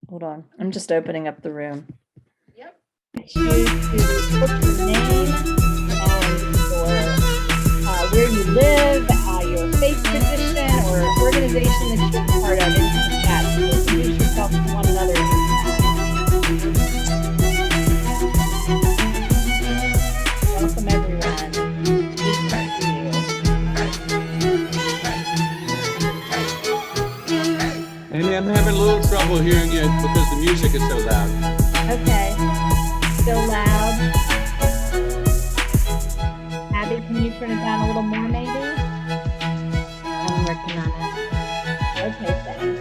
Hold on. I'm just opening up the room. Yep. You to put your name and where you live, your faith position or organization that you're a part of into the chat. So introduce yourself to one another. Welcome, everyone. Good to see you. Amy, I'm having a little trouble hearing you because the music is so loud. Okay. Still loud. Abby, can you turn it down a little more, maybe? I'm working on it. Okay, thanks.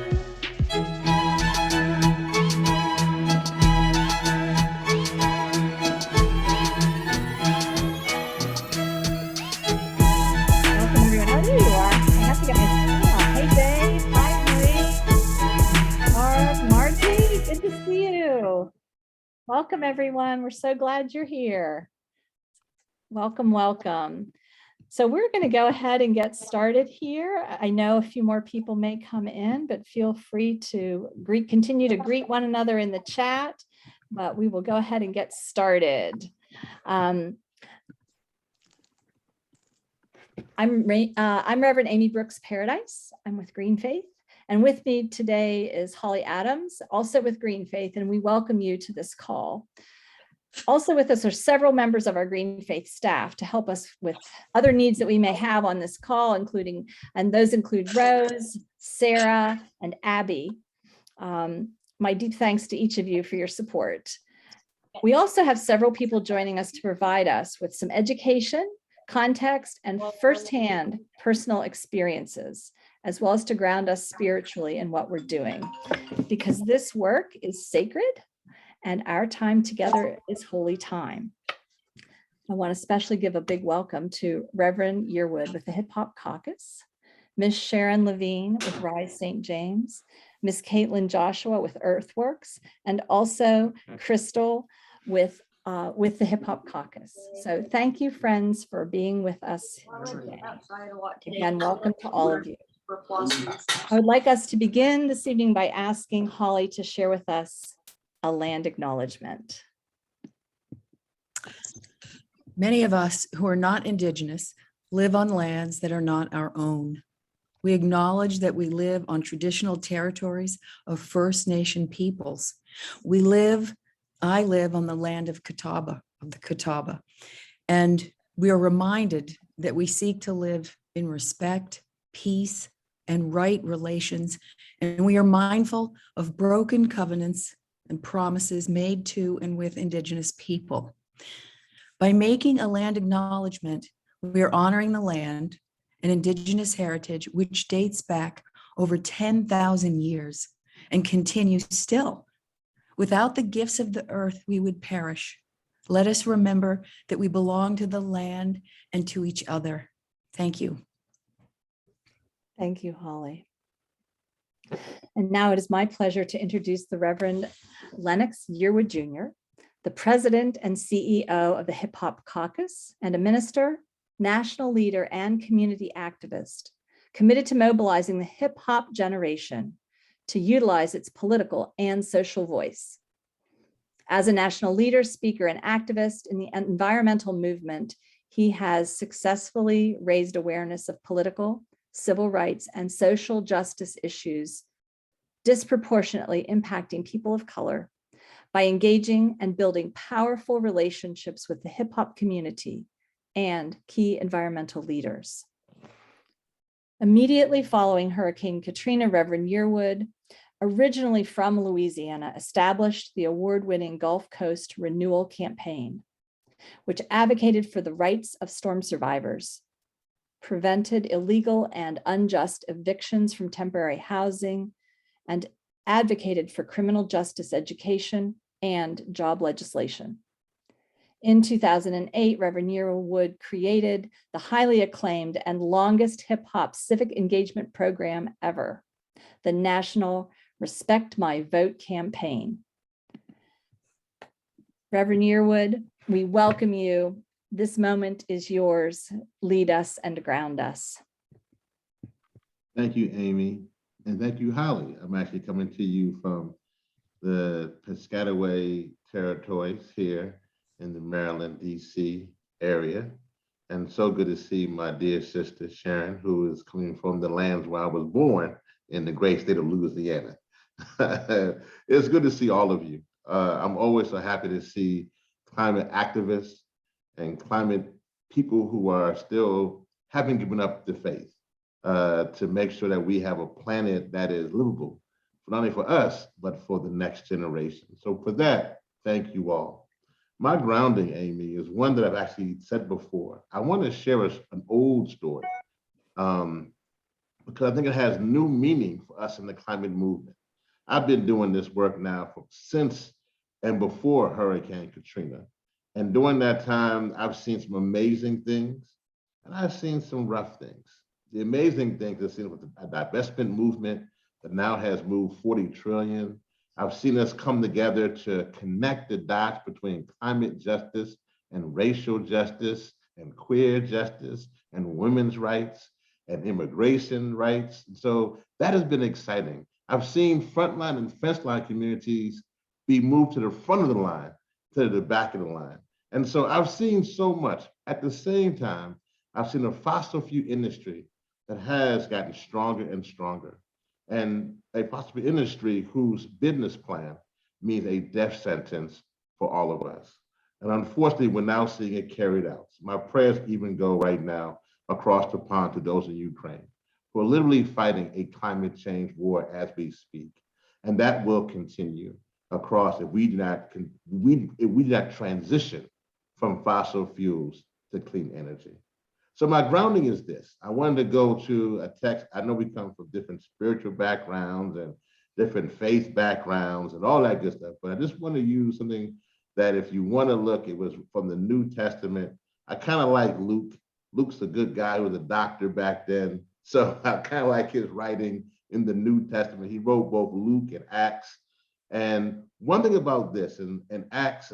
Welcome, everyone. Oh, there you are. I have to get my Hey, Dave. Hi, Marie. Margie, good to see you. Welcome, everyone. We're so glad you're here. Welcome, welcome. So we're going to go ahead and get started here. I know a few more people may come in, but feel free to continue to greet one another in the chat, but we will go ahead and get started. I'm Reverend Amy Brooks Paradise. I'm with GreenFaith, and with me today is Holly Adams, also with GreenFaith, and we welcome you to this call. Also with us are several members of our GreenFaith staff to help us with other needs that we may have on this call, and those include Rose, Sarah, and Abby. My deep thanks to each of you for your support. We also have several people joining us to provide us with some education, context, and firsthand personal experiences, as well as to ground us spiritually in what we're doing, because this work is sacred and our time together is holy time. I want to especially give a big welcome to Reverend Yearwood with the Hip Hop Caucus, Miss Sharon LaVigne with Rise St. James, Miss Caitlin Joshua with Earthworks, and also Crystal with the Hip Hop Caucus. So thank you, friends, for being with us today. Again, welcome to all of you. I would like us to begin this evening by asking Holly to share with us a land acknowledgement. Many of us who are not Indigenous live on lands that are not our own. We acknowledge that we live on traditional territories of First Nation peoples. I live on the land of the Catawba, and we are reminded that we seek to live in respect, peace, and right relations, and we are mindful of broken covenants and promises made to and with Indigenous people. By making a land acknowledgement, we are honoring the land and Indigenous heritage, which dates back over 10,000 years and continues still. Without the gifts of the earth, we would perish. Let us remember that we belong to the land and to each other. Thank you. Thank you, Holly. And now it is my pleasure to introduce the Reverend Lennox Yearwood Jr., the President and CEO of the Hip Hop Caucus, and a minister, national leader, and community activist, committed to mobilizing the hip hop generation to utilize its political and social voice. As a national leader, speaker, and activist in the environmental movement, he has successfully raised awareness of political, civil rights, and social justice issues disproportionately impacting people of color by engaging and building powerful relationships with the hip hop community and key environmental leaders. Immediately following Hurricane Katrina, Reverend Yearwood, originally from Louisiana, established the award-winning Gulf Coast Renewal Campaign, which advocated for the rights of storm survivors, prevented illegal and unjust evictions from temporary housing, and advocated for criminal justice education and job legislation. In 2008, Reverend Yearwood created the highly acclaimed and longest hip hop civic engagement program ever, the National Respect My Vote campaign. Reverend Yearwood, we welcome you. This moment is yours. Lead us and ground us. Thank you, Amy. And thank you, Holly. I'm actually coming to you from the Piscataway territories here in the Maryland, DC area. And so good to see my dear sister, Sharon, who is coming from the lands where I was born in the great state of Louisiana. It's good to see all of you. I'm always so happy to see climate activists and climate people who are still haven't given up the faith to make sure that we have a planet that is livable, not only for us, but for the next generation. So for that, thank you all. My grounding, Amy, is one that I've actually said before. I want to share an old story because I think it has new meaning for us in the climate movement. I've been doing this work now since and before Hurricane Katrina. And during that time, I've seen some amazing things and I've seen some rough things. The amazing things I've seen with the divestment movement that now has moved 40 trillion. I've seen us come together to connect the dots between climate justice and racial justice and queer justice and women's rights and immigration rights. So that has been exciting. I've seen frontline and fence line communities be moved to the front of the line, to the back of the line. And so I've seen so much. At the same time, I've seen a fossil fuel industry that has gotten stronger and stronger, and a fossil fuel industry whose business plan means a death sentence for all of us. And unfortunately, we're now seeing it carried out. My prayers even go right now across the pond to those in Ukraine who are literally fighting a climate change war as we speak. And that will continue across if we do not transition from fossil fuels to clean energy. So my grounding is this. I wanted to go to a text. I know we come from different spiritual backgrounds and different faith backgrounds and all that good stuff, but I just want to use something that if you want to look, it was from the New Testament. I kind of like Luke. Luke's a good guy, he was a doctor back then. So I kind of like his writing in the New Testament. He wrote both Luke and Acts. And one thing about this, in Acts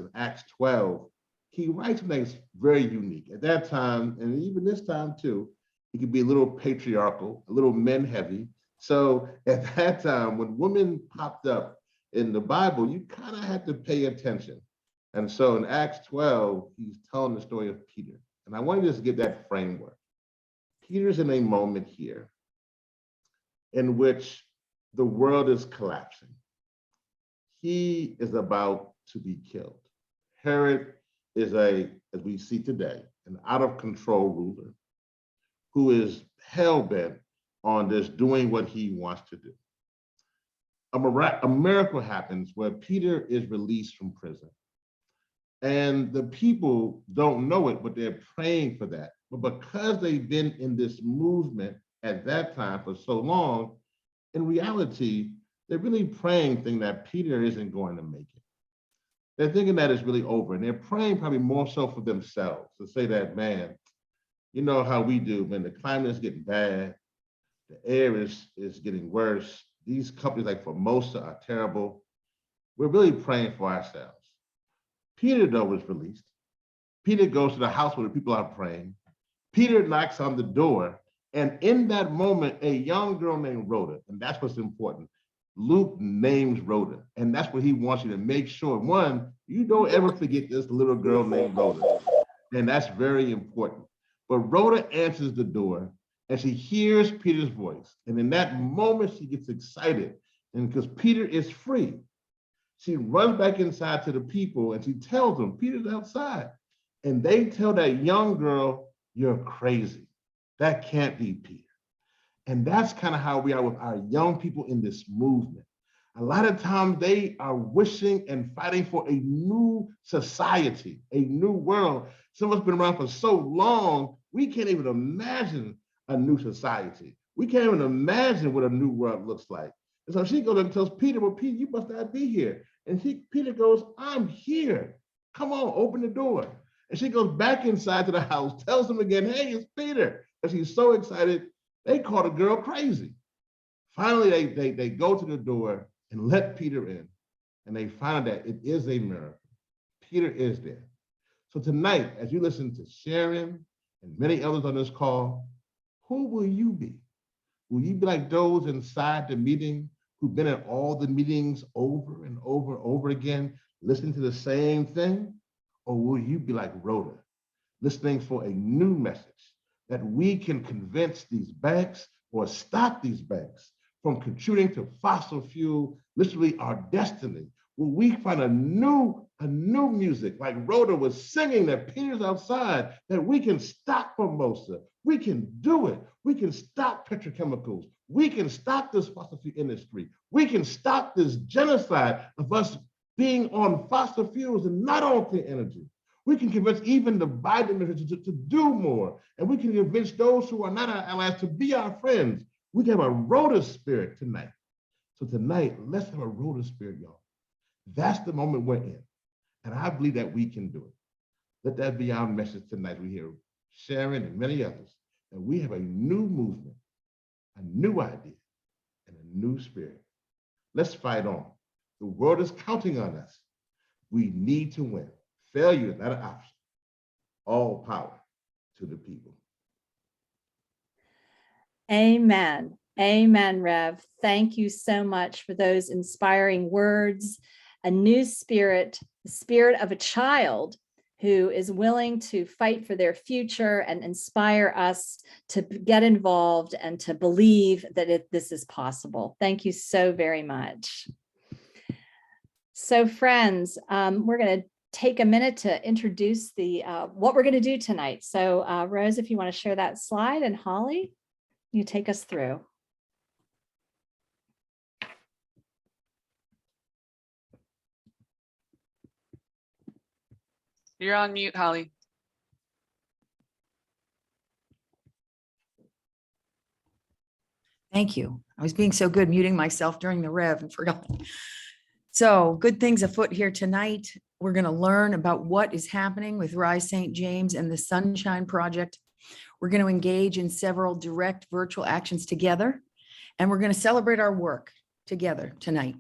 12, he writes something that's very unique. At that time, and even this time too, he could be a little patriarchal, a little men heavy. So at that time, when women popped up in the Bible, you kind of had to pay attention. And so in Acts 12, he's telling the story of Peter. And I want to just give that framework. Peter's in a moment here in which the world is collapsing. He is about to be killed. Herod is as we see today, an out of control ruler who is hell-bent on just doing what he wants to do. A miracle happens where Peter is released from prison. And the people don't know it, but they're praying for that. But because they've been in this movement at that time for so long, in reality, they're really praying thinking that Peter isn't going to make it. They're thinking that it's really over. And they're praying probably more so for themselves to say that, man, you know how we do, when the climate is getting bad, the air is getting worse. These companies like Formosa are terrible. We're really praying for ourselves. Peter, though, was released. Peter goes to the house where the people are praying. Peter knocks on the door. And in that moment, a young girl named Rhoda, and that's what's important. Luke names Rhoda, and that's what he wants you to make sure. One, you don't ever forget this little girl named Rhoda, and that's very important. But Rhoda answers the door, and she hears Peter's voice. And in that moment, she gets excited, and because Peter is free, she runs back inside to the people, and she tells them, Peter's outside. And they tell that young girl, you're crazy. That can't be Peter. And that's kind of how we are with our young people in this movement. A lot of times they are wishing and fighting for a new society, a new world. Some of us have been around for so long, we can't even imagine a new society. We can't even imagine what a new world looks like. And so she goes and tells Peter, well, Peter, you must not be here. And Peter goes, I'm here. Come on, open the door. And she goes back inside to the house, tells him again, hey, it's Peter. And she's so excited, they call the girl crazy. Finally, they go to the door and let Peter in. And they find that it is a miracle. Peter is there. So tonight, as you listen to Sharon and many others on this call, who will you be? Will you be like those inside the meeting who've been at all the meetings over and over and over again, listening to the same thing? Or will you be like Rhoda, listening for a new message that we can convince these banks or stop these banks from contributing to fossil fuel, literally our destiny? Will we find a new music like Rhoda was singing that Peter's outside, that we can stop Formosa? We can do it. We can stop petrochemicals. We can stop this fossil fuel industry. We can stop this genocide of us being on fossil fuels and not on clean energy. We can convince even the Biden administration to do more. And we can convince those who are not our allies to be our friends. We can have a Rhoda spirit tonight. So tonight, let's have a Rhoda spirit, y'all. That's the moment we're in. And I believe that we can do it. Let that be our message tonight. We hear Sharon and many others, that we have a new movement, a new idea, and a new spirit. Let's fight on. The world is counting on us. We need to win. Failure is not an option. All power to the people. Amen. Amen, Rev. Thank you so much for those inspiring words. A new spirit, the spirit of a child who is willing to fight for their future and inspire us to get involved and to believe that this is possible. Thank you so very much. So friends, we're going to take a minute to introduce what we're going to do tonight. So Rose, if you want to share that slide, and Holly, you take us through. You're on mute, Holly. Thank you. I was being so good muting myself during the rev and forgot. So good things afoot here tonight. We're going to learn about what is happening with Rise St. James and the Sunshine Project. We're going to engage in several direct virtual actions together, and we're going to celebrate our work together tonight.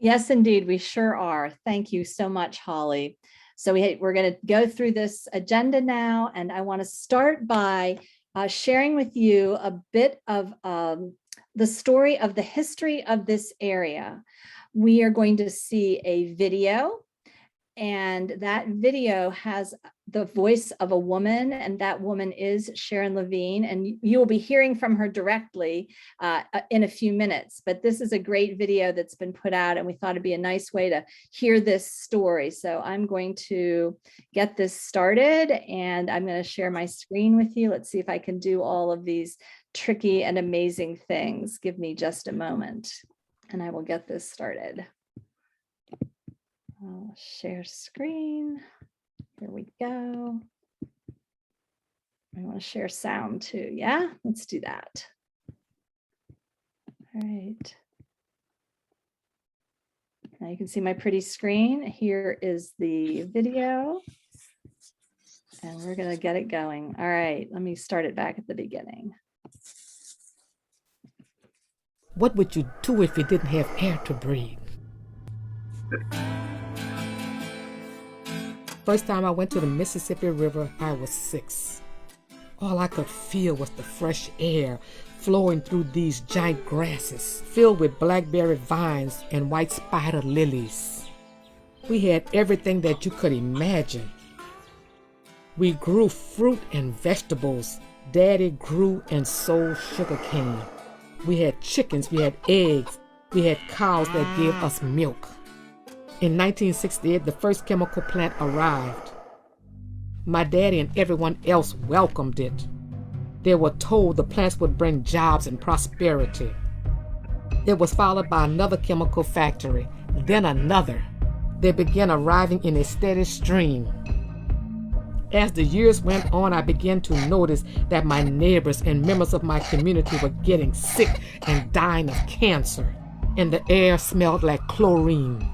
Yes, indeed, we sure are. Thank you so much, Holly. So we're going to go through this agenda now, and I want to start by sharing with you a bit of the story of the history of this area. We are going to see a video, and that video has the voice of a woman, and that woman is Sharon LaVigne, and you will be hearing from her directly in a few minutes. But this is a great video that's been put out, and we thought it'd be a nice way to hear this story. So I'm going to get this started, and I'm going to share my screen with you. Let's see if I can do all of these tricky and amazing things. Give me just a moment, and I will get this started. I'll share screen. Here we go. I want to share sound too. Yeah, let's do that. All right. Now you can see my pretty screen. Here is the video. And we're going to get it going. All right, let me start it back at the beginning. What would you do if you didn't have air to breathe? First time I went to the Mississippi River, I was 6. All I could feel was the fresh air flowing through these giant grasses filled with blackberry vines and white spider lilies. We had everything that you could imagine. We grew fruit and vegetables. Daddy grew and sold sugarcane. We had chickens, we had eggs, we had cows that gave us milk. In 1968, the first chemical plant arrived. My daddy and everyone else welcomed it. They were told the plants would bring jobs and prosperity. It was followed by another chemical factory, then another. They began arriving in a steady stream. As the years went on, I began to notice that my neighbors and members of my community were getting sick and dying of cancer, and the air smelled like chlorine.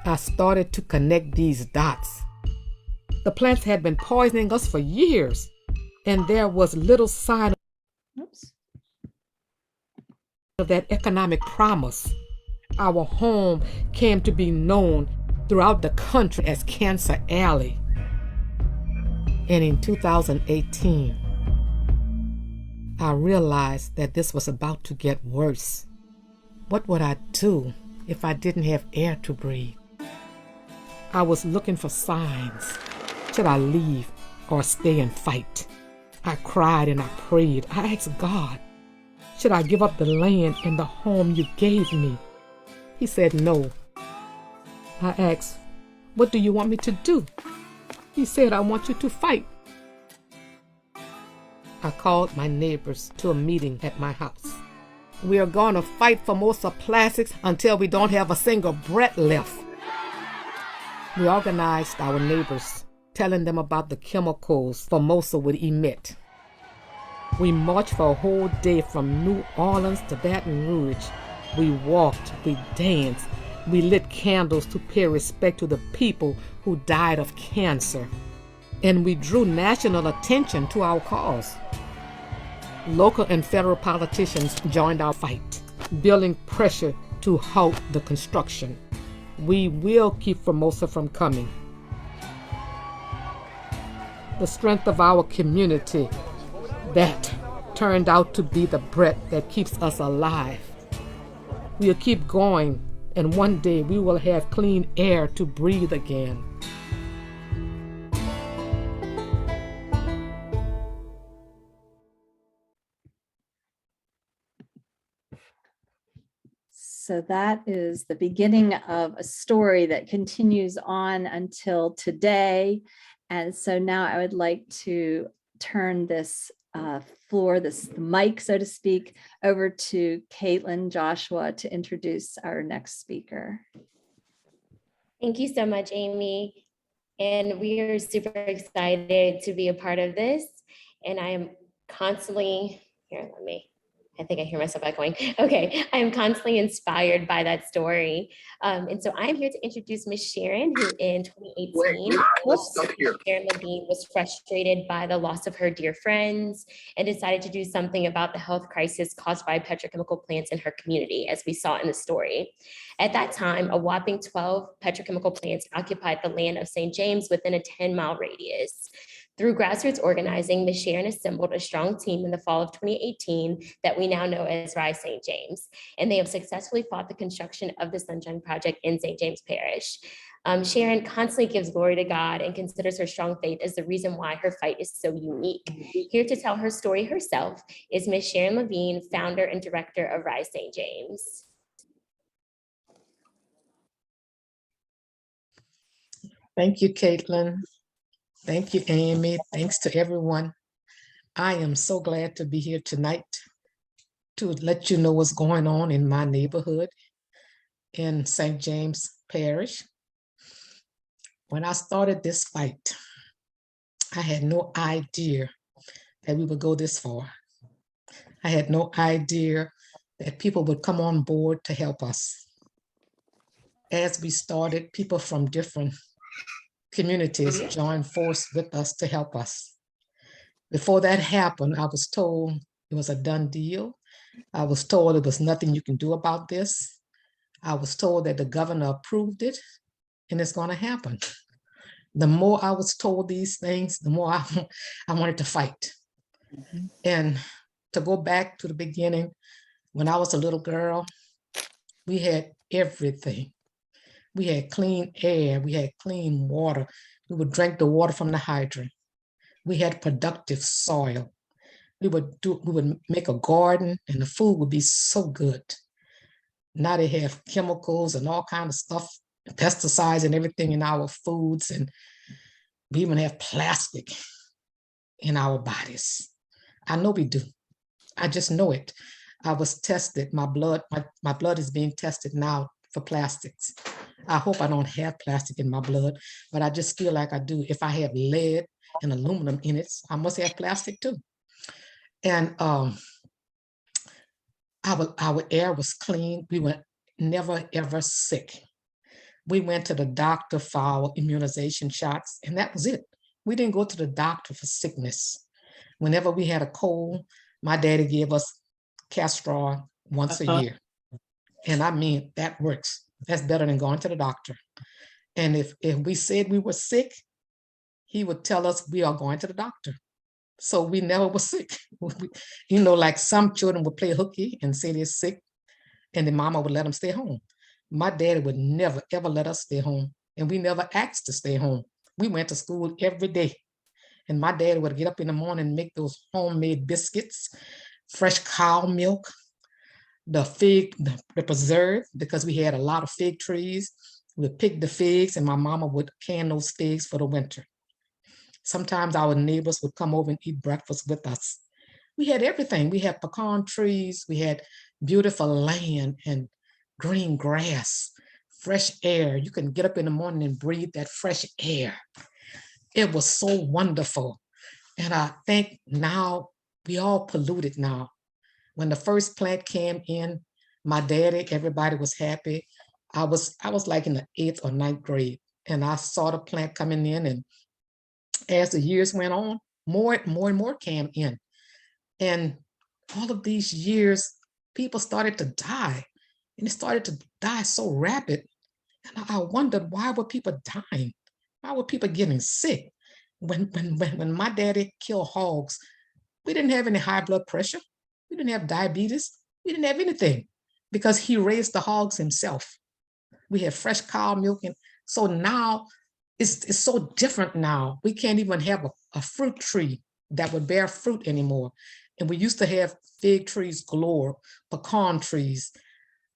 I started to connect these dots. The plants had been poisoning us for years, and there was little sign of that economic promise. Our home came to be known throughout the country as Cancer Alley. And in 2018, I realized that this was about to get worse. What would I do if I didn't have air to breathe? I was looking for signs. Should I leave or stay and fight? I cried and I prayed. I asked God, should I give up the land and the home you gave me? He said no. I asked, what do you want me to do? He said, I want you to fight. I called my neighbors to a meeting at my house. We are going to fight Formosa plastics until we don't have a single breath left. We organized our neighbors, telling them about the chemicals Formosa would emit. We marched for a whole day from New Orleans to Baton Rouge. We walked, we danced, we lit candles to pay respect to the people who died of cancer. And we drew national attention to our cause. Local and federal politicians joined our fight, building pressure to halt the construction. We will keep Formosa from coming. The strength of our community, that turned out to be the breath that keeps us alive. We'll keep going, and one day we will have clean air to breathe again. So that is the beginning of a story that continues on until today. And so now I would like to turn this the mic, so to speak, over to Caitlin Joshua to introduce our next speaker. Thank you so much, Amy. And we are super excited to be a part of this. And I am constantly, I think I hear myself echoing. Okay, I am constantly inspired by that story. And so I'm here to introduce Miss Sharon, who in 2018, Sharon LaVigne was frustrated by the loss of her dear friends and decided to do something about the health crisis caused by petrochemical plants in her community, as we saw in the story. At that time, a whopping 12 petrochemical plants occupied the land of St. James within a 10-mile radius. Through grassroots organizing, Ms. Sharon assembled a strong team in the fall of 2018 that we now know as Rise St. James, and they have successfully fought the construction of the Sunshine Project in St. James Parish. Sharon constantly gives glory to God and considers her strong faith as the reason why her fight is so unique. Here to tell her story herself is Ms. Sharon LaVigne, founder and director of Rise St. James. Thank you, Caitlin. Thank you, Amy. Thanks to everyone. I am so glad to be here tonight to let you know what's going on in my neighborhood in St. James Parish. When I started this fight, I had no idea that we would go this far. I had no idea that people would come on board to help us. As we started, people from different communities joined force with us to help us. Before that happened, I was told it was a done deal. I was told there was nothing you can do about this. I was told that the governor approved it and it's going to happen. The more I was told these things, the more I wanted to fight. And to go back to the beginning, when I was a little girl, we had everything. We had clean air, we had clean water. We would drink the water from the hydrant. We had productive soil. We would make a garden and the food would be so good. Now they have chemicals and all kinds of stuff, pesticides and everything in our foods, and we even have plastic in our bodies. I know we do. I just know it. I was tested, my blood is being tested now for plastics. I hope I don't have plastic in my blood, but I just feel like I do. If I have lead and aluminum in it, I must have plastic too. And our air was clean. We were never, ever sick. We went to the doctor for our immunization shots, and that was it. We didn't go to the doctor for sickness. Whenever we had a cold, my daddy gave us castor once a year. And I mean, that works. That's better than going to the doctor. And if we said we were sick, he would tell us we are going to the doctor. So we never was sick. You know, like some children would play hooky and say they're sick, and the mama would let them stay home. My daddy would never, ever let us stay home. And we never asked to stay home. We went to school every day. And my dad would get up in the morning and make those homemade biscuits, fresh cow milk, the fig, the preserve, because we had a lot of fig trees. We'd pick the figs and my mama would can those figs for the winter. Sometimes our neighbors would come over and eat breakfast with us. We had everything. We had pecan trees. We had beautiful land and green grass, fresh air. You can get up in the morning and breathe that fresh air. It was so wonderful. And I think now we all polluted now. When the first plant came in, my daddy, everybody was happy. I was like in the 8th or 9th grade, and I saw the plant coming in. And as the years went on, more and more came in. And all of these years, people started to die, and it started to die so rapid. And I wondered, why were people dying? Why were people getting sick? When my daddy killed hogs, we didn't have any high blood pressure. We didn't have diabetes. We didn't have anything because he raised the hogs himself. We have fresh cow milk. And so now it's so different now. We can't even have a fruit tree that would bear fruit anymore. And we used to have fig trees galore, pecan trees.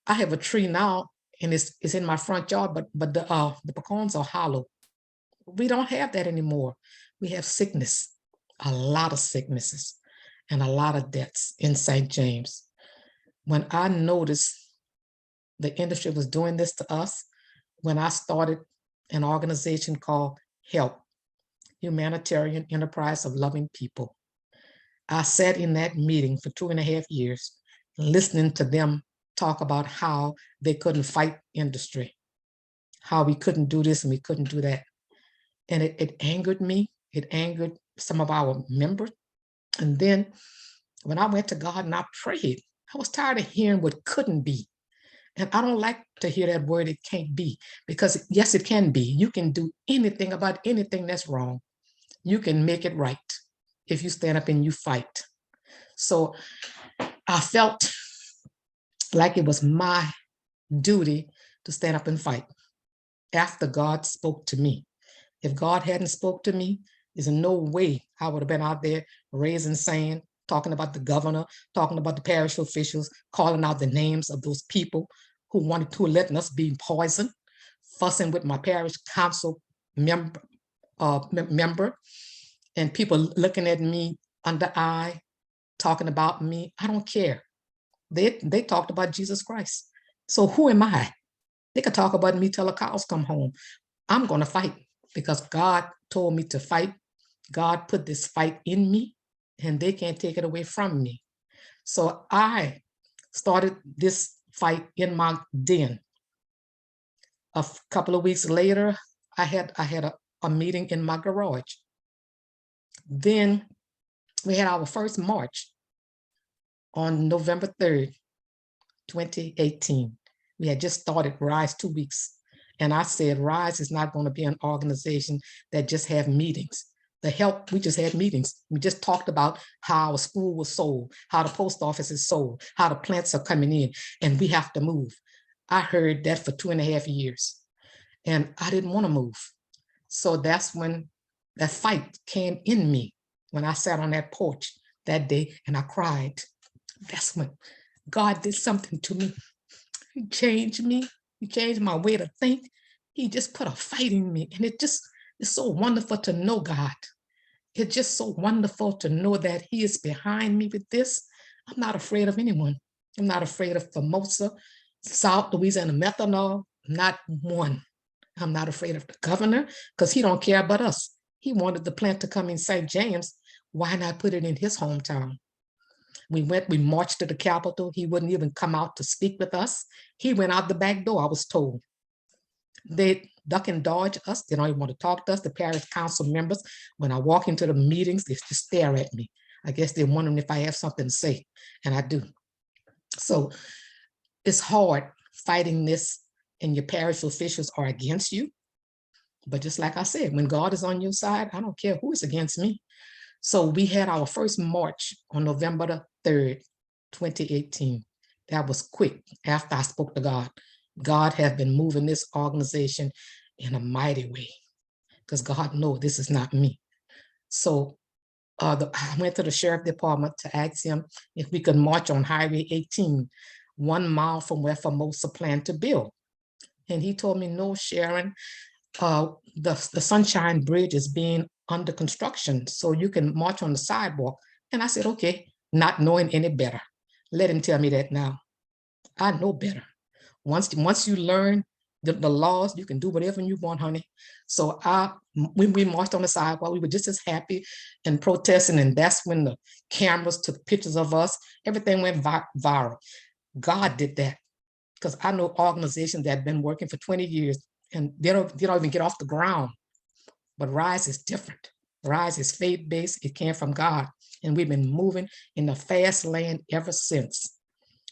I have a tree now and it's in my front yard, but the pecans are hollow. We don't have that anymore. We have sickness, a lot of sicknesses and a lot of deaths in St. James. When I noticed the industry was doing this to us, when I started an organization called HELP, Humanitarian Enterprise of Loving People, I sat in that meeting for 2.5 years, listening to them talk about how they couldn't fight industry, how we couldn't do this and we couldn't do that. And it angered me. It angered some of our members. And then when I went to God and I prayed, I was tired of hearing what couldn't be. And I don't like to hear that word, it can't be, because yes, it can be. You can do anything about anything that's wrong. You can make it right if you stand up and you fight. So I felt like it was my duty to stand up and fight after God spoke to me. If God hadn't spoke to me, there's no way I would have been out there raising sand, talking about the governor, talking about the parish officials, calling out the names of those people who wanted to let us be poisoned, fussing with my parish council member, and people looking at me under eye, talking about me. I don't care. They talked about Jesus Christ. So who am I? They could talk about me till the cows come home. I'm going to fight because God told me to fight. God put this fight in me and they can't take it away from me. So I started this fight in my den. A couple of weeks later, I had a meeting in my garage. Then we had our first march on November 3rd, 2018. We had just started RISE 2 weeks. And I said, RISE is not going to be an organization that just have meetings. The HELP, we just had meetings. We just talked about how our school was sold, how the post office is sold, how the plants are coming in, and we have to move. I heard that for 2.5 years, and I didn't want to move. So that's when that fight came in me, when I sat on that porch that day and I cried. That's when God did something to me. He changed me. He changed my way to think. He just put a fight in me. And it's so wonderful to know God. It's just so wonderful to know that he is behind me with this. I'm not afraid of anyone. I'm not afraid of Formosa, South Louisiana methanol, not one. I'm not afraid of the governor because he don't care about us. He wanted the plant to come in St. James. Why not put it in his hometown? We marched to the Capitol. He wouldn't even come out to speak with us. He went out the back door, I was told. They duck and dodge us. They don't even want to talk to us. The parish council members, when I walk into the meetings, they just stare at me. I guess they're wondering if I have something to say, and I do. So it's hard fighting this and your parish officials are against you. But just like I said, when God is on your side, I don't care who is against me. So we had our first march on November the 3rd, 2018. That was quick after I spoke to God. God has been moving this organization in a mighty way because God knows this is not me. So I went to the sheriff department to ask him if we could march on Highway 18, 1 mile from where Formosa planned to build. And he told me, no, Sharon, the Sunshine Bridge is being under construction, so you can march on the sidewalk. And I said, okay, not knowing any better. Let him tell me that now. I know better. Once you learn the laws, you can do whatever you want, honey. So when we marched on the sidewalk, we were just as happy and protesting, and that's when the cameras took pictures of us. Everything went viral. God did that, because I know organizations that have been working for 20 years and they don't even get off the ground. But Rise is different. Rise is faith-based. It came from God, and we've been moving in the fast lane ever since.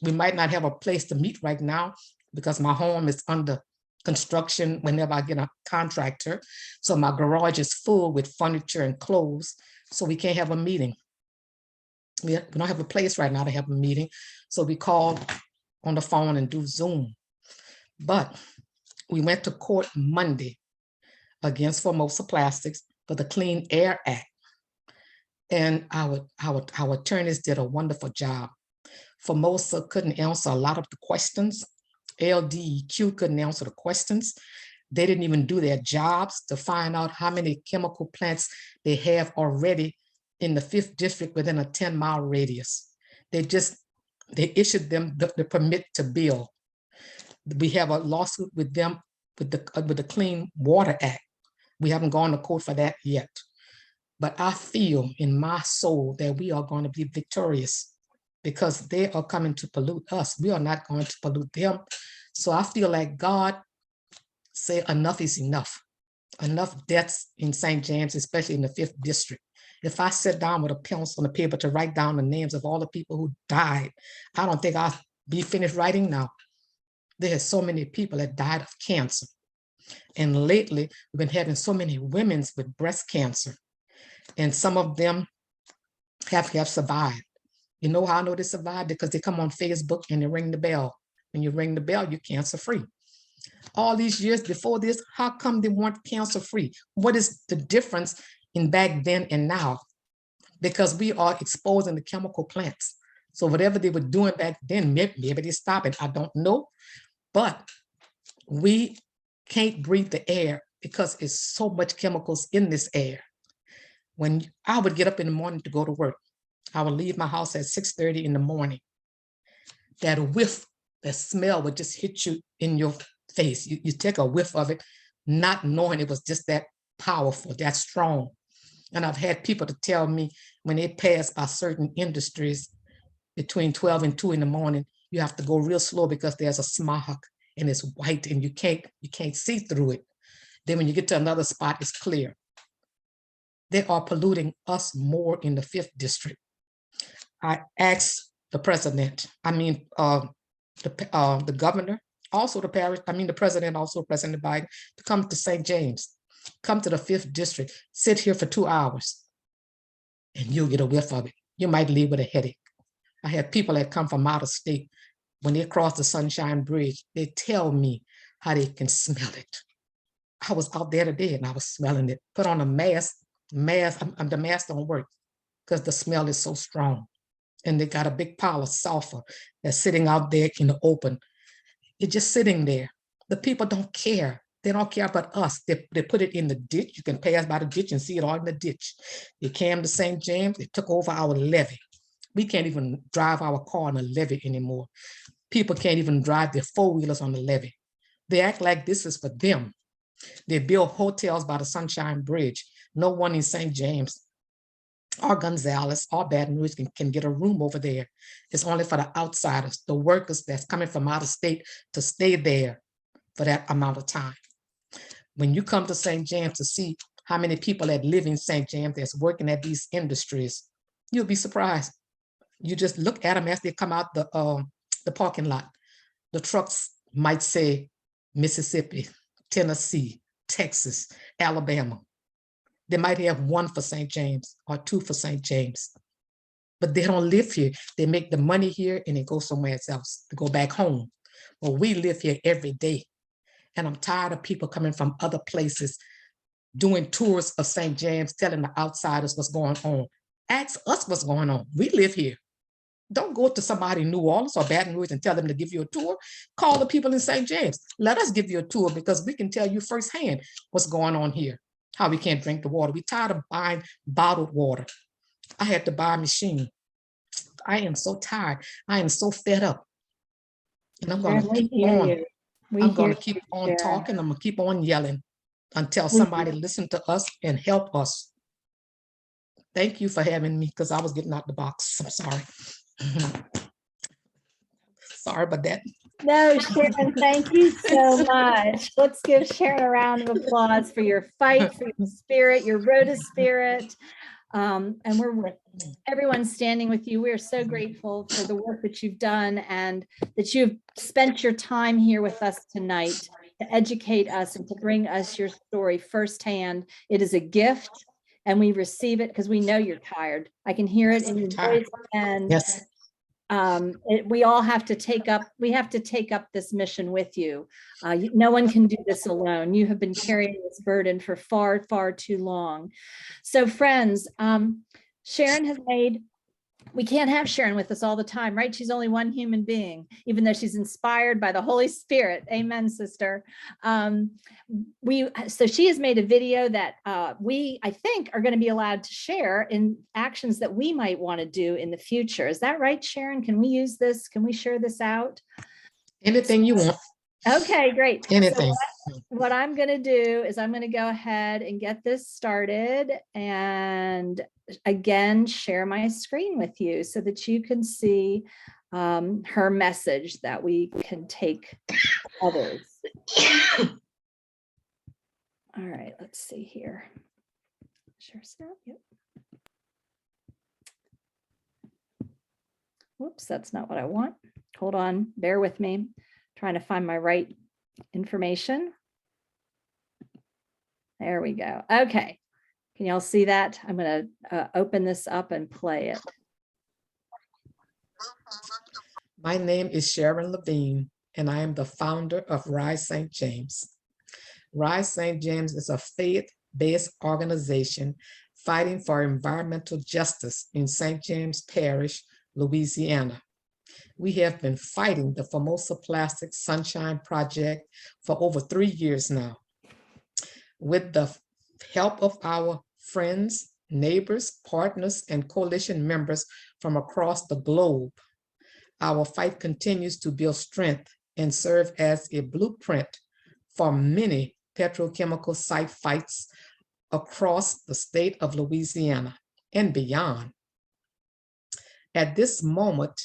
We might not have a place to meet right now because my home is under construction whenever I get a contractor. So my garage is full with furniture and clothes, so we can't have a meeting. We don't have a place right now to have a meeting, so we call on the phone and do Zoom. But we went to court Monday against Formosa Plastics for the Clean Air Act. And our attorneys did a wonderful job. Formosa couldn't answer a lot of the questions. LDEQ couldn't answer the questions. They didn't even do their jobs to find out how many chemical plants they have already in the 5th district within a 10-mile radius. They issued them the permit to build. We have a lawsuit with them with the Clean Water Act. We haven't gone to court for that yet. But I feel in my soul that we are going to be victorious because they are coming to pollute us. We are not going to pollute them. So I feel like God said enough is enough. Enough deaths in St. James, especially in the 5th district. If I sit down with a pencil and a paper to write down the names of all the people who died, I don't think I'll be finished writing now. There are so many people that died of cancer. And lately, we've been having so many women with breast cancer. And some of them have survived. You know how I know they survived? Because they come on Facebook and they ring the bell. When you ring the bell, you're cancer-free. All these years before this, how come they weren't cancer-free? What is the difference in back then and now? Because we are exposing the chemical plants. So whatever they were doing back then, maybe they stopped it. I don't know. But we can't breathe the air because it's so much chemicals in this air. When I would get up in the morning to go to work, I would leave my house at 6:30 in the morning. That whiff, that smell would just hit you in your face. You take a whiff of it, not knowing it was just that powerful, that strong. And I've had people to tell me when they pass by certain industries between 12 and 2 in the morning, you have to go real slow because there's a smog and it's white and you can't see through it. Then when you get to another spot, it's clear. They are polluting us more in the 5th district. I asked the president, the governor, also the president, also President Biden, to come to St. James, come to the 5th district, sit here for 2 hours, and you'll get a whiff of it. You might leave with a headache. I had people that come from out of state. When they cross the Sunshine Bridge, they tell me how they can smell it. I was out there today and I was smelling it. Put on a mask. The mask don't work because the smell is so strong. And they got a big pile of sulfur that's sitting out there in the open. It's just sitting there. The people don't care. They don't care about us. They put it in the ditch. You can pass by the ditch and see it all in the ditch. They came to St. James. They took over our levee. We can't even drive our car on a levee anymore. People can't even drive their 4-wheelers on the levee. They act like this is for them. They build hotels by the Sunshine Bridge. No one in St. James or Gonzales or Baton Rouge can get a room over there. It's only for the outsiders, the workers that's coming from out of state to stay there for that amount of time. When you come to St. James to see how many people that live in St. James that's working at these industries, you'll be surprised. You just look at them as they come out the parking lot. The trucks might say Mississippi, Tennessee, Texas, Alabama. They might have one for St. James or two for St. James, but they don't live here. They make the money here and they go somewhere else to go back home. Well, we live here every day. And I'm tired of people coming from other places doing tours of St. James, telling the outsiders what's going on. Ask us what's going on. We live here. Don't go to somebody in New Orleans or Baton Rouge and tell them to give you a tour. Call the people in St. James. Let us give you a tour because we can tell you firsthand what's going on here, how we can't drink the water. We're tired of buying bottled water. I had to buy a machine. I am so tired. I am so fed up. And I'm going to keep on. I'm going to keep on talking. I'm going to keep on yelling until somebody listen to us and help us. Thank you for having me because I was getting out the box. I'm sorry. Sorry about that. No, Sharon, thank you so much. Let's give Sharon a round of applause for your fight, for your spirit, your Rhoda spirit. And everyone's standing with you. We're so grateful for the work that you've done and that you've spent your time here with us tonight to educate us and to bring us your story firsthand. It is a gift and we receive it because we know you're tired. I can hear it in your voice. And yes. We all have to take up, this mission with you. No one can do this alone. You have been carrying this burden for far, far too long. So friends, Sharon has made, we can't have Sharon with us all the time, right? She's only one human being, even though she's inspired by the Holy Spirit. Amen, sister. So she has made a video that I think, are going to be allowed to share in actions that we might want to do in the future. Is that right, Sharon? Can we use this? Can we share this out? Anything you want. Okay, great. Anything. So what I'm going to do is I'm going to go ahead and get this started and again, share my screen with you so that you can see her message that we can take others. All right, let's see here. Share snap, yep. Whoops, that's not what I want. Hold on, bear with me. Trying to find my right information. There we go. Okay. Can y'all see that? I'm going to open this up and play it. My name is Sharon LaVigne, and I am the founder of Rise St. James. Rise St. James is a faith-based organization fighting for environmental justice in St. James Parish, Louisiana. We have been fighting the Formosa Plastic Sunshine Project for over 3 years now. With the help of our friends, neighbors, partners, and coalition members from across the globe, our fight continues to build strength and serve as a blueprint for many petrochemical site fights across the state of Louisiana and beyond. At this moment,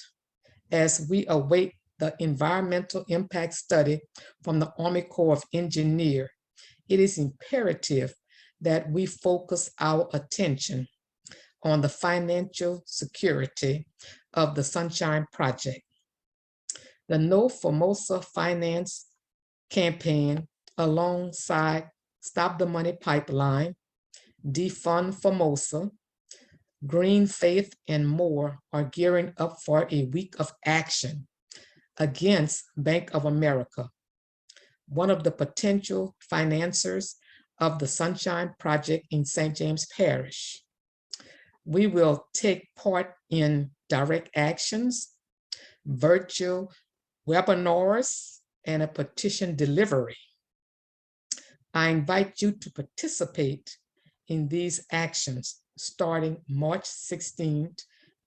as we await the environmental impact study from the Army Corps of Engineers, it is imperative that we focus our attention on the financial security of the Sunshine Project. The No Formosa Finance campaign, alongside Stop the Money Pipeline, Defund Formosa, GreenFaith, and more, are gearing up for a week of action against Bank of America, one of the potential financiers of the Sunshine Project in St. James Parish. We will take part in direct actions, virtual webinars, and a petition delivery. I invite you to participate in these actions starting March 16,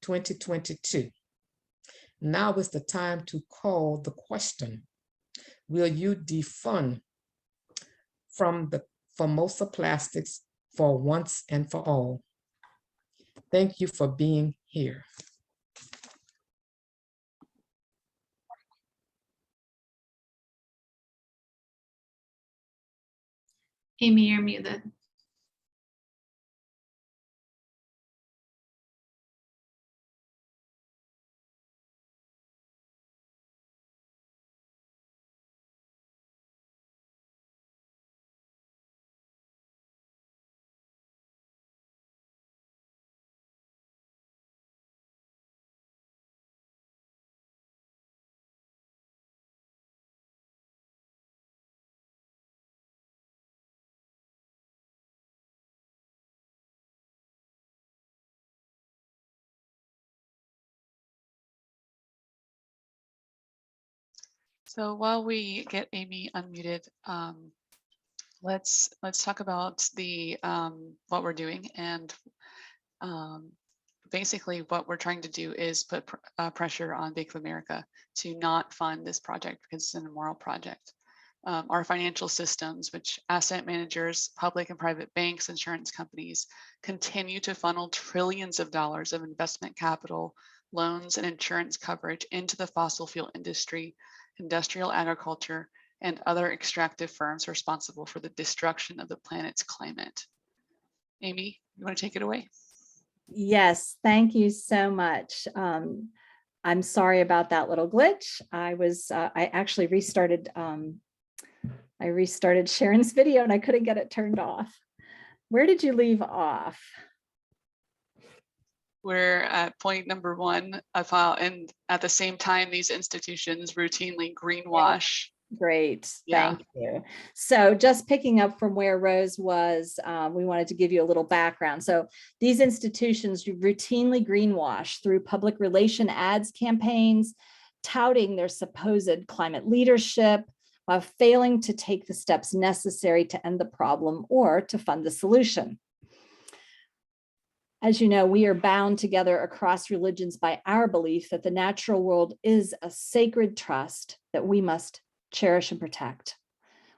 2022. Now is the time to call the question: will you defund from the Formosa Plastics for once and for all? Thank you for being here. Amy, you're muted. So while we get Amy unmuted, let's talk about the what we're doing, and basically what we're trying to do is put pressure on Bank of America to not fund this project because it's an immoral project. Our financial systems, which asset managers, public and private banks, insurance companies, continue to funnel trillions of dollars of investment capital, loans, and insurance coverage into the fossil fuel industry, industrial agriculture, and other extractive firms responsible for the destruction of the planet's climate. Amy, you want to take it away? Yes, thank you so much. I'm sorry about that little glitch. I actually restarted Sharon's video and I couldn't get it turned off. Where did you leave off? We're at point number 1 of how, and at the same time, these institutions routinely greenwash. Great, Yeah. thank you. So just picking up from where Rose was, we wanted to give you a little background. So these institutions routinely greenwash through public relation ads campaigns, touting their supposed climate leadership, while failing to take the steps necessary to end the problem or to fund the solution. As you know, we are bound together across religions by our belief that the natural world is a sacred trust that we must cherish and protect.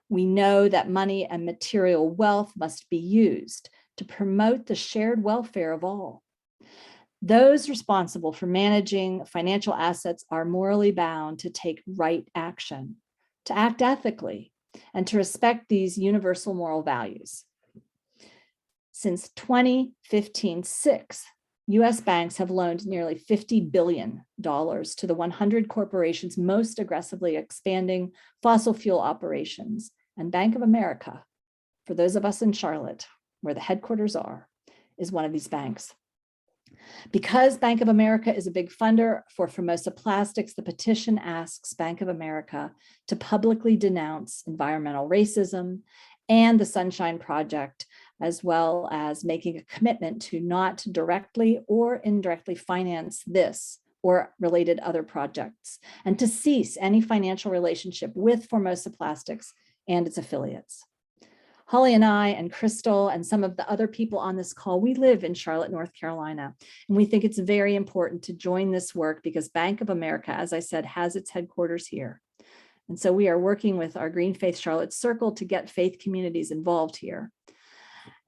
We know that money and material wealth must be used to promote the shared welfare of all. Those responsible for managing financial assets are morally bound to take right action, to act ethically, and to respect these universal moral values. Since 2015, 6 US banks have loaned nearly $50 billion to the 100 corporations most aggressively expanding fossil fuel operations. And Bank of America, for those of us in Charlotte, where the headquarters are, is one of these banks. Because Bank of America is a big funder for Formosa Plastics, the petition asks Bank of America to publicly denounce environmental racism and the Sunshine Project, as well as making a commitment to not directly or indirectly finance this or related other projects, and to cease any financial relationship with Formosa Plastics and its affiliates. Holly and I and Crystal and some of the other people on this call, we live in Charlotte, North Carolina, and we think it's very important to join this work because Bank of America, as I said, has its headquarters here. And so we are working with our GreenFaith Charlotte Circle to get faith communities involved here.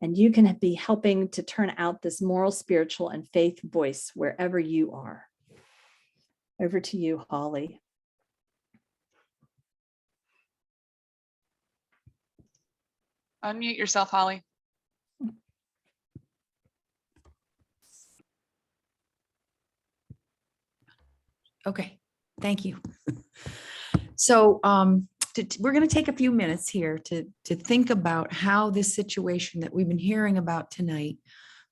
And you can be helping to turn out this moral, spiritual, and faith voice wherever you are. Over to you, Holly. Unmute yourself, Holly. Okay, thank you. So we're going to take a few minutes here to think about how this situation that we've been hearing about tonight,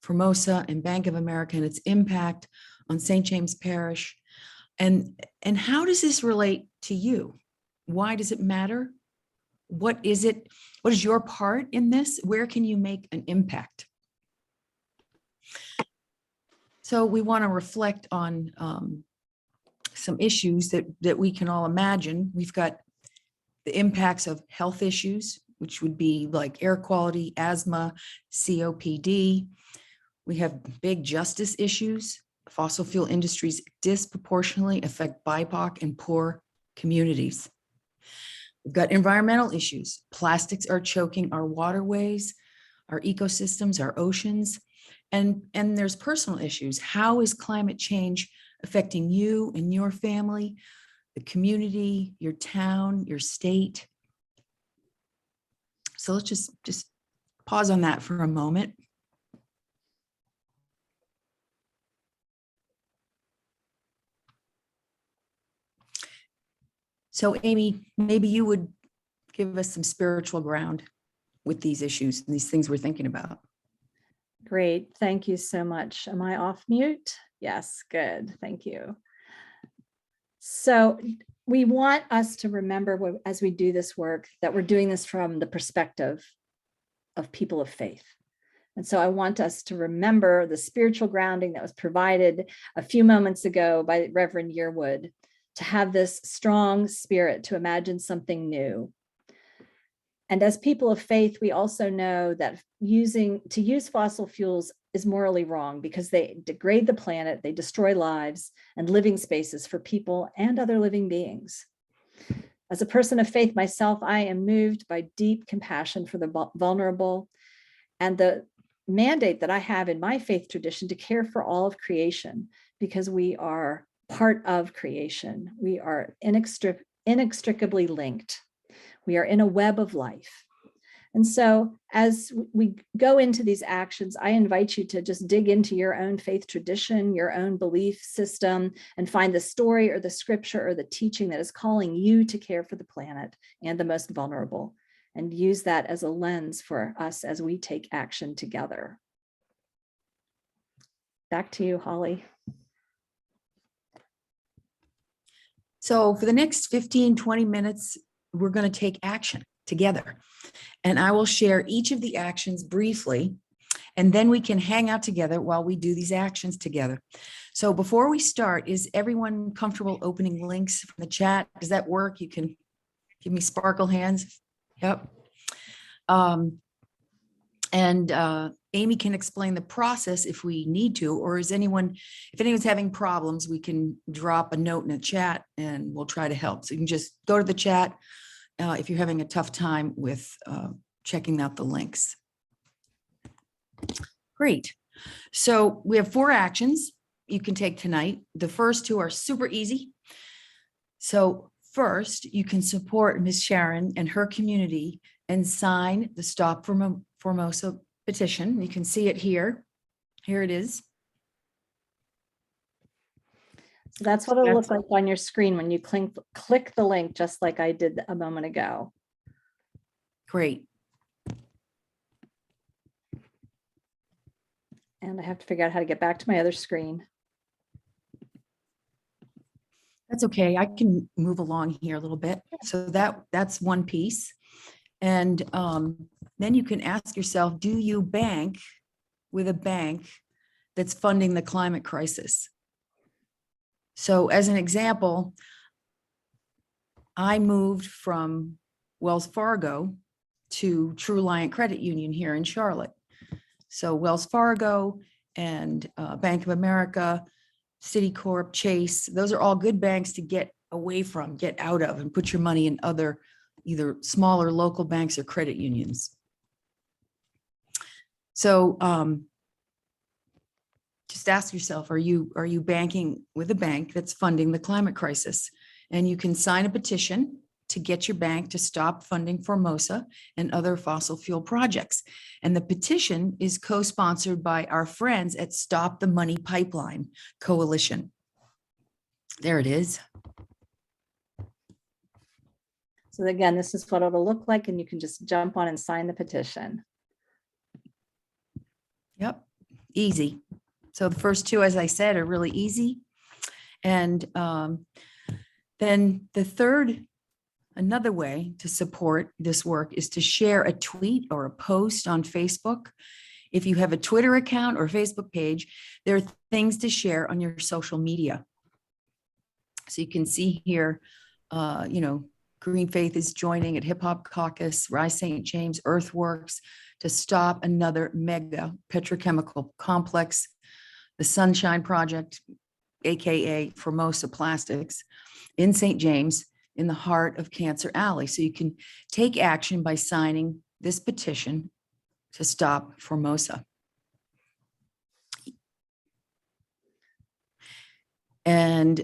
Formosa and Bank of America, and its impact on St. James Parish, and how does this relate to you? Why does it matter? What is it? What is your part in this? Where can you make an impact? So we want to reflect on some issues that we can all imagine. We've got the impacts of health issues, which would be like air quality, asthma, COPD. We have big justice issues. Fossil fuel industries disproportionately affect BIPOC and poor communities. We've got environmental issues. Plastics are choking our waterways, our ecosystems, our oceans, and there's personal issues. How is climate change affecting you and your family, the community, your town, your state? So let's just pause on that for a moment. So Amy, maybe you would give us some spiritual ground with these issues and these things we're thinking about. Great, thank you so much. Am I off mute? Yes, good, thank you. So we want us to remember as we do this work that we're doing this from the perspective of people of faith. And so I want us to remember the spiritual grounding that was provided a few moments ago by Reverend Yearwood, to have this strong spirit to imagine something new. And as people of faith, we also know that to use fossil fuels is morally wrong because they degrade the planet, they destroy lives and living spaces for people and other living beings. As a person of faith myself, I am moved by deep compassion for the vulnerable and the mandate that I have in my faith tradition to care for all of creation, because we are part of creation. We are inextricably linked. We are in a web of life. And so as we go into these actions, I invite you to just dig into your own faith tradition, your own belief system, and find the story or the scripture or the teaching that is calling you to care for the planet and the most vulnerable, and use that as a lens for us as we take action together. Back to you, Holly. So for the next 15, 20 minutes, we're going to take action together. And I will share each of the actions briefly, and then we can hang out together while we do these actions together. So before we start, is everyone comfortable opening links from the chat? Does that work? You can give me sparkle hands. Yep. Amy can explain the process if we need to, or if anyone's having problems, we can drop a note in the chat and we'll try to help. So you can just go to the chat if you're having a tough time with checking out the links. Great. So we have 4 actions you can take tonight. The first 2 are super easy. So first, you can support Ms. Sharon and her community and sign the Stop Formosa petition. You can see it here. Here it is. So that's what it'll look like on your screen when you click the link, just like I did a moment ago. Great. And I have to figure out how to get back to my other screen. That's okay. I can move along here a little bit. So that's one piece. And then you can ask yourself, do you bank with a bank that's funding the climate crisis? So as an example, I moved from Wells Fargo to True Reliant Credit Union here in Charlotte. So Wells Fargo and Bank of America, Citicorp, Chase, those are all good banks to get away from, get out of, and put your money in other either smaller local banks or credit unions. So just ask yourself, are you banking with a bank that's funding the climate crisis? And you can sign a petition to get your bank to stop funding Formosa and other fossil fuel projects. And the petition is co-sponsored by our friends at Stop the Money Pipeline Coalition. There it is. So again, this is what it'll look like, and you can just jump on and sign the petition. Yep, easy. So the first 2, as I said, are really easy. And then the third, another way to support this work is to share a tweet or a post on Facebook. If you have a Twitter account or Facebook page, there are things to share on your social media. So you can see here, GreenFaith is joining at Hip Hop Caucus, Rise St. James, Earthworks to stop another mega petrochemical complex, the Sunshine Project, AKA Formosa Plastics, in St. James, in the heart of Cancer Alley. So you can take action by signing this petition to stop Formosa. And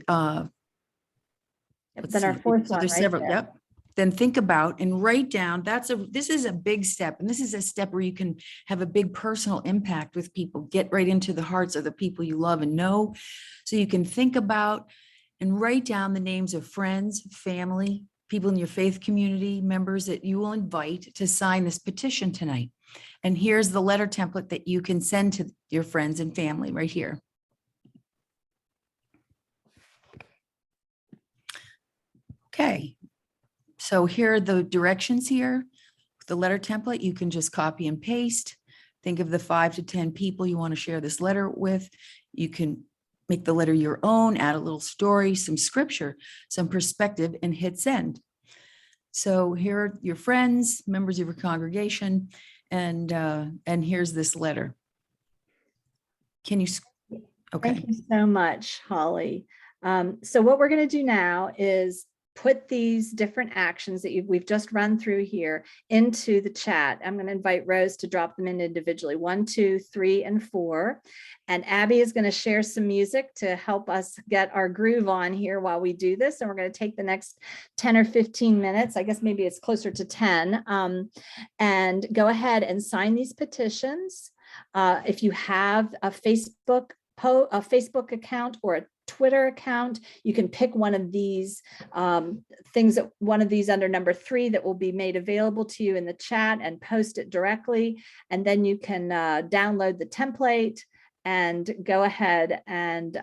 Then our fourth one, there's right several. there. Yep. Then think about and write down. This is a big step, and this is a step where you can have a big personal impact with people. Get right into the hearts of the people you love and know. So you can think about and write down the names of friends, family, people in your faith community, members that you will invite to sign this petition tonight. And here's the letter template that you can send to your friends and family right here. Okay, so here are the directions here. The letter template, you can just copy and paste. Think of the 5 to 10 people you want to share this letter with. You can make the letter your own, add a little story, some scripture, some perspective, and hit send. So here are your friends, members of your congregation, and here's this letter. Can you, okay. Thank you so much, Holly. So what we're going to do now is put these different actions that we've just run through here into the chat. I'm going to invite Rose to drop them in individually, 1, 2, 3, and 4. And Abby is going to share some music to help us get our groove on here while we do this. And we're going to take the next 10 or 15 minutes. I guess maybe it's closer to 10, and go ahead and sign these petitions. If you have a Facebook account or a Twitter account, you can pick one of these things, one of these under number 3 that will be made available to you in the chat, and post it directly. And then you can download the template and go ahead and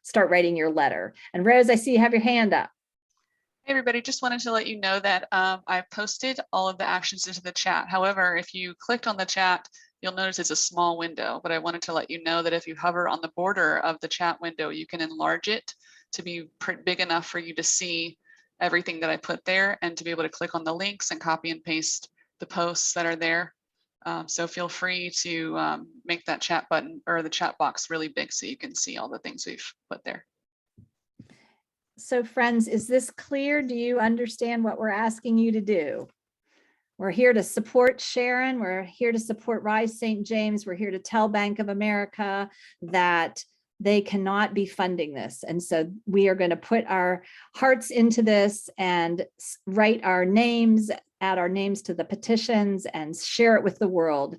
start writing your letter. And Rose, I see you have your hand up. Hey everybody, just wanted to let you know that I've posted all of the actions into the chat. However, if you clicked on the chat, you'll notice it's a small window, but I wanted to let you know that if you hover on the border of the chat window, you can enlarge it to be big enough for you to see everything that I put there, and to be able to click on the links and copy and paste the posts that are there. So feel free to make that chat button or the chat box really big so you can see all the things we've put there. So friends, is this clear? Do you understand what we're asking you to do? We're here to support Sharon. We're here to support Rise St. James. We're here to tell Bank of America that they cannot be funding this. And so we are going to put our hearts into this and write our names, add our names to the petitions, and share it with the world.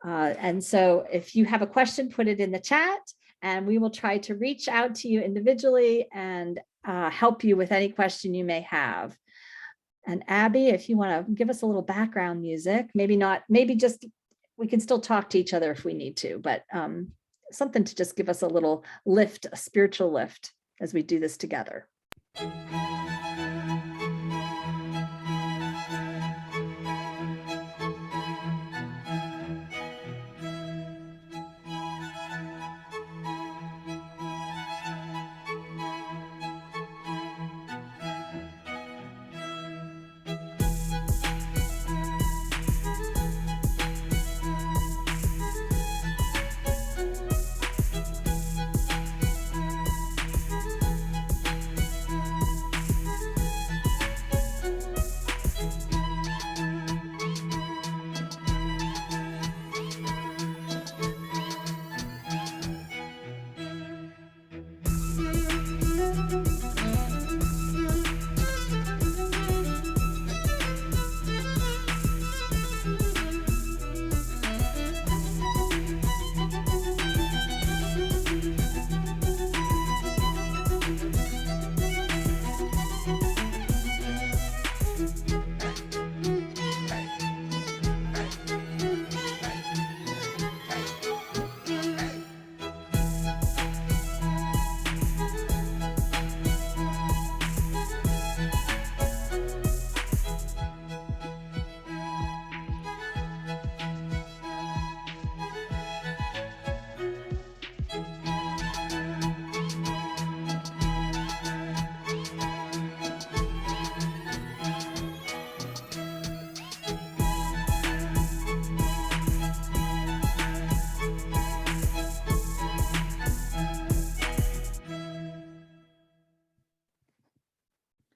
And so if you have a question, put it in the chat, and we will try to reach out to you individually and help you with any question you may have. And Abby, if you want to give us a little background music, maybe not, maybe just, we can still talk to each other if we need to, but something to just give us a little lift, a spiritual lift as we do this together.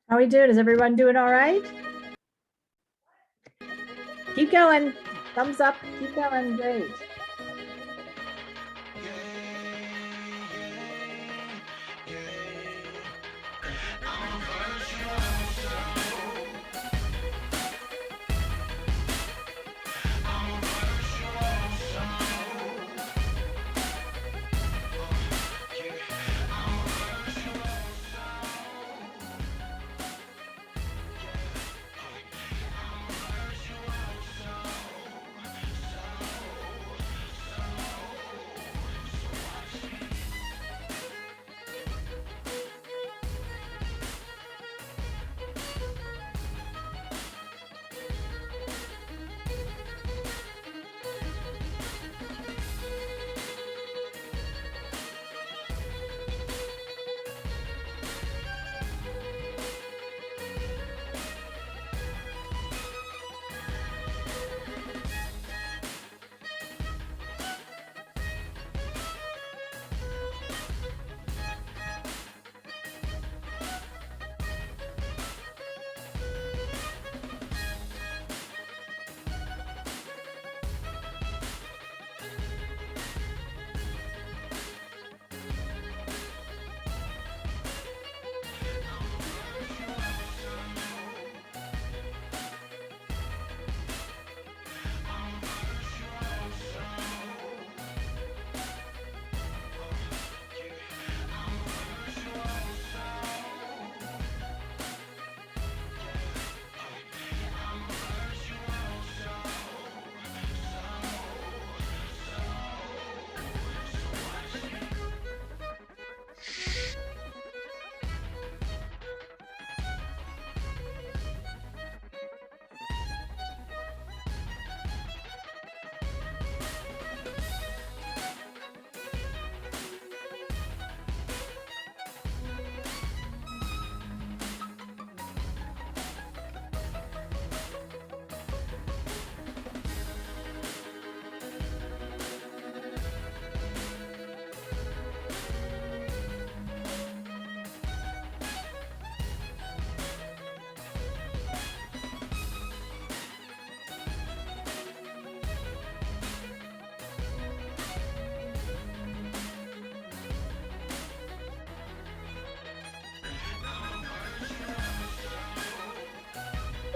How are we doing? Is everyone doing all right? Keep going. Thumbs up. Keep going. Great.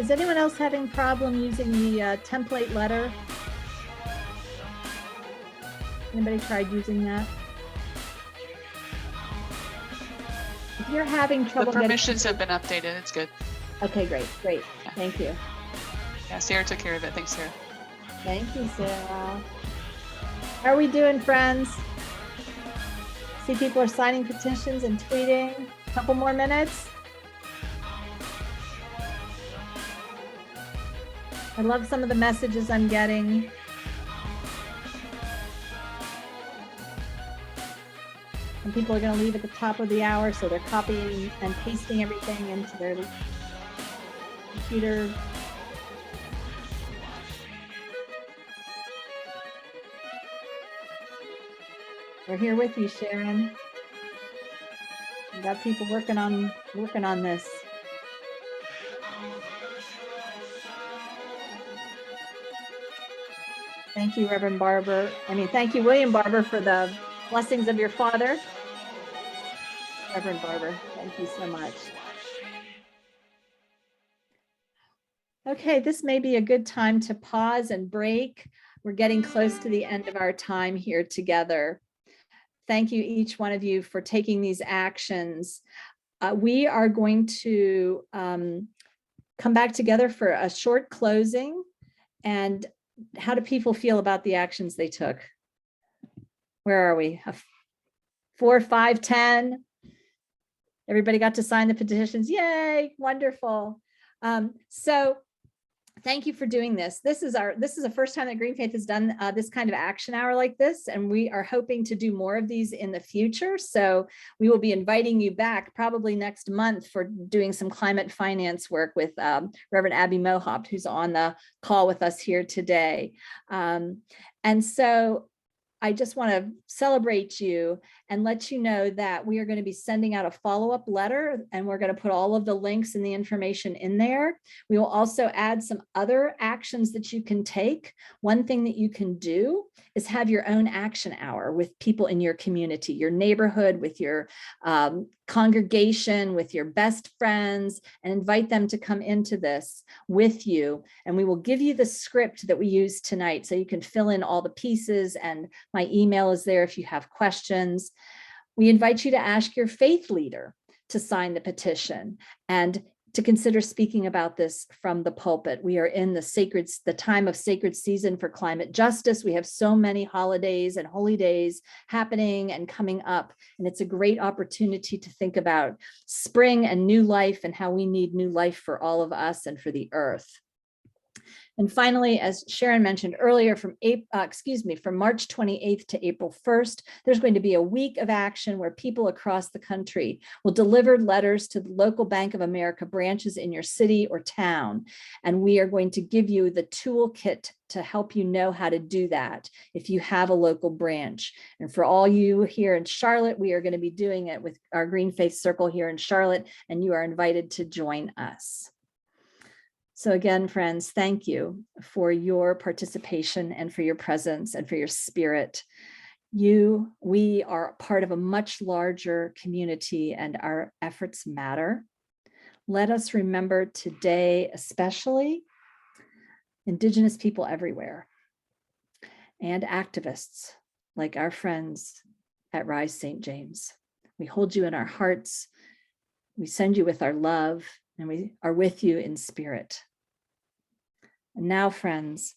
Is anyone else having problem using the template letter? Anybody tried using that? If you're having The trouble getting, permissions have been updated. It's good. okay, great, great. Thank you. Yeah, Sarah took care of it. Thanks, Sarah. Thank you, Sarah. How are we doing, friends? See, people are signing petitions and tweeting. Couple more minutes. I love some of the messages I'm getting. And people are going to leave at the top of the hour, so they're copying and pasting everything into their computer. We're here with you, Sharon. We got people working on this. Thank you, Reverend Barber. Thank you, William Barber, for the blessings of your father. Reverend Barber, thank you so much. Okay, this may be a good time to pause and break. We're getting close to the end of our time here together. Thank you, each one of you, for taking these actions. We are going to come back together for a short closing. And how do people feel about the actions they took? Where are we? 4, 5, 10? Everybody got to sign the petitions. Yay, wonderful. So thank you for doing this. This is the first time that GreenFaith has done this kind of action hour like this, and we are hoping to do more of these in the future. So we will be inviting you back probably next month for doing some climate finance work with Reverend Abby Mohop, who's on the call with us here today. And so I just want to celebrate you and let you know that we are going to be sending out a follow-up letter, and we're going to put all of the links and the information in there. We will also add some other actions that you can take. One thing that you can do is have your own action hour with people in your community, your neighborhood, with your congregation, with your best friends, and invite them to come into this with you. And we will give you the script that we use tonight so you can fill in all the pieces, and my email is there if you have questions. We invite you to ask your faith leader to sign the petition and to consider speaking about this from the pulpit. We are in the time of sacred season for climate justice. We have so many holidays and holy days happening and coming up, and it's a great opportunity to think about spring and new life and how we need new life for all of us and for the earth. And finally, as Sharon mentioned earlier, from March 28th to April 1st, there's going to be a week of action where people across the country will deliver letters to the local Bank of America branches in your city or town. And we are going to give you the toolkit to help you know how to do that if you have a local branch. And for all you here in Charlotte, we are going to be doing it with our GreenFaith Circle here in Charlotte, and you are invited to join us. So again, friends, thank you for your participation and for your presence and for your spirit. We are part of a much larger community, and our efforts matter. Let us remember today, especially Indigenous people everywhere and activists like our friends at Rise St. James. We hold you in our hearts. We send you with our love, and we are with you in spirit. And now, friends,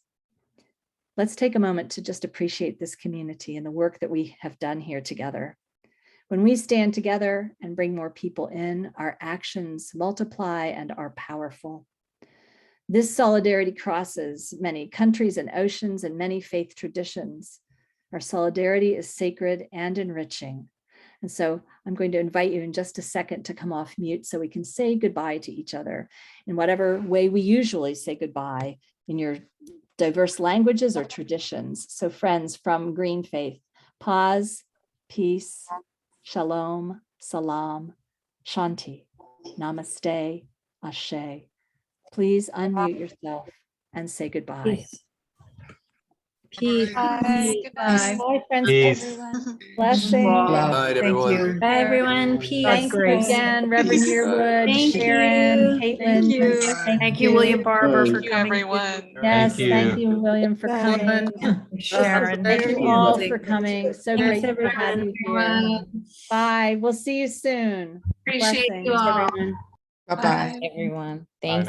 let's take a moment to just appreciate this community and the work that we have done here together. When we stand together and bring more people in, our actions multiply and are powerful. This solidarity crosses many countries and oceans and many faith traditions. Our solidarity is sacred and enriching. And so I'm going to invite you in just a second to come off mute so we can say goodbye to each other in whatever way we usually say goodbye in your diverse languages or traditions. So friends from GreenFaith, pause, peace, shalom, salam, shanti, namaste, ashe. Please unmute yourself and say goodbye. Peace. Peace. Bye. Good Bye. night. Bye, friends, Peace. everyone. Blessings. Love. Night, Thank everyone. you. Bye, everyone. God's Thanks grace. again, Reverend Yearwood, Thank Sharon, you. Caitlin. Thank you, William Barber, for Thank you, coming. everyone. Yes, Thank thank you. you, William, for coming. Sharon. Thank you all for coming. So Thanks, great to have you here. everyone. Bye. We'll see you soon. Appreciate you Blessings. all. Everyone. Bye-bye. Everyone. Bye Thanks.